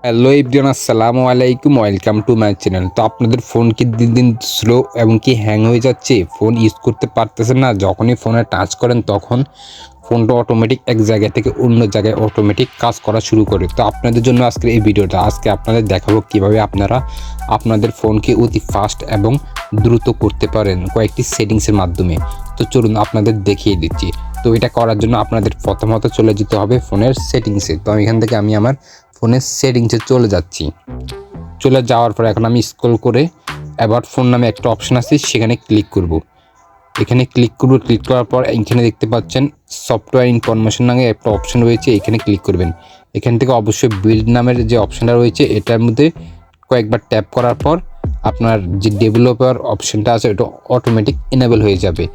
Hello everyone, আসসালামু আলাইকুম, welcome to my channel. তো আপনাদের ফোন কি দিন দিন স্লো এবং কি হ্যাং হয়ে যাচ্ছে, ফোন ইউজ করতে পারতেছেন না? যখনই ফোনে টাচ করেন তখন ফোনটা অটোমেটিক এক জায়গা থেকে অন্য জায়গায় অটোমেটিক কাজ করা শুরু করে। তো আপনাদের জন্য আজকের এই ভিডিওটা, আজকে আপনাদের দেখাবো কিভাবে আপনারা আপনাদের ফোনকে অতি ফাস্ট এবং দ্রুত করতে পারেন কয়েকটি সেটিংসের মাধ্যমে। তো চলুন আপনাদের দেখিয়ে দিচ্ছি। তো এটা করার জন্য আপনাদের প্রথমত চলে যেতে হবে ফোনের সেটিংসে। তো এখান থেকে আমি আমার ফোনের সেটিংসে চলে যাচ্ছি। চলে যাওয়ার পর এখন আমি স্ক্রল করে অ্যাবাউট ফোন নামে একটা অপশন আছে, সেখানে ক্লিক করব। এখানে ক্লিক করার পর এখানে দেখতে পাচ্ছেন সফটওয়্যার ইনফরমেশন নামে একটা অপশন রয়েছে, এখানে ক্লিক করবেন। এখান থেকে অবশ্যই বিল্ড নামের যে অপশনটা রয়েছে এটার মধ্যে কয়েকবার ট্যাপ করার পর আপনার যে ডেভেলপার অপশনটা আছে এটা অটোমেটিক এনেবল হয়ে যাবে।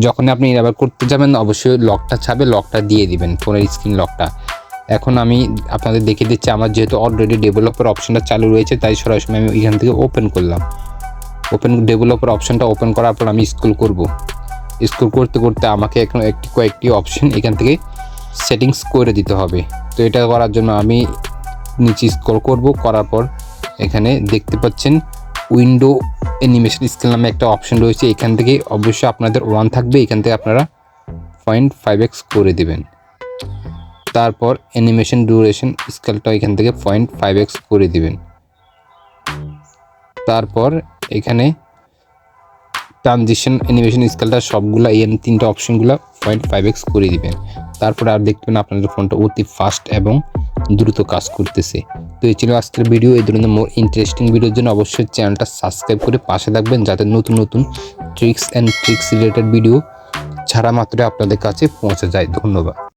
যখন আপনি এনেবল করতে যাবেন অবশ্যই লকটা ছাবে লকটা দিয়ে দিবেন, ফোনের স্ক্রিন লকটা। এখন আমি আপনাদের দেখিয়ে দিচ্ছি, আমার যেহেতু অলরেডি ডেভেলপার অপশনটা চালু রয়েছে তাই সরাসরি আমি এখান থেকে ওপেন করলাম। ডেভেলপার অপশনটা ওপেন করার পর আমি স্ক্রল করতে করতে আমাকে এখন কয়েকটি অপশন এখান থেকে সেটিংস করে দিতে হবে। তো এটা করার জন্য আমি নিচে স্ক্রল করার পর এখানে দেখতে পাচ্ছেন উইন্ডো অ্যানিমেশন স্কেল নামে একটা অপশন রয়েছে, এখান থেকে অবশ্যই আপনাদের 1 থাকবে, এখান থেকে আপনারা 0.5x করে দেবেন। তারপর অ্যানিমেশন ডিউরেশন স্কেলটা এখান থেকে 0.5x করে দিবেন। তারপর এখানে ট্রানজিশন অ্যানিমেশন স্কেলটা সবগুলা এই তিনটা অপশনগুলো 0.5x করে দিবেন। তারপর আর দেখবেন আপনাদের ফোনটা অতি ফাস্ট এবং দ্রুত কাজ করতেছে। তো এই ছিল আজকের ভিডিও। এই ধরনের মোর ইন্টারেস্টিং ভিডিওর জন্য অবশ্যই চ্যানেলটা সাবস্ক্রাইব করে পাশে থাকবেন, যাতে নতুন নতুন ট্রিক্স রিলেটেড ভিডিও ছাড়া মাত্র আপনাদের কাছে পৌঁছে যায়। ধন্যবাদ।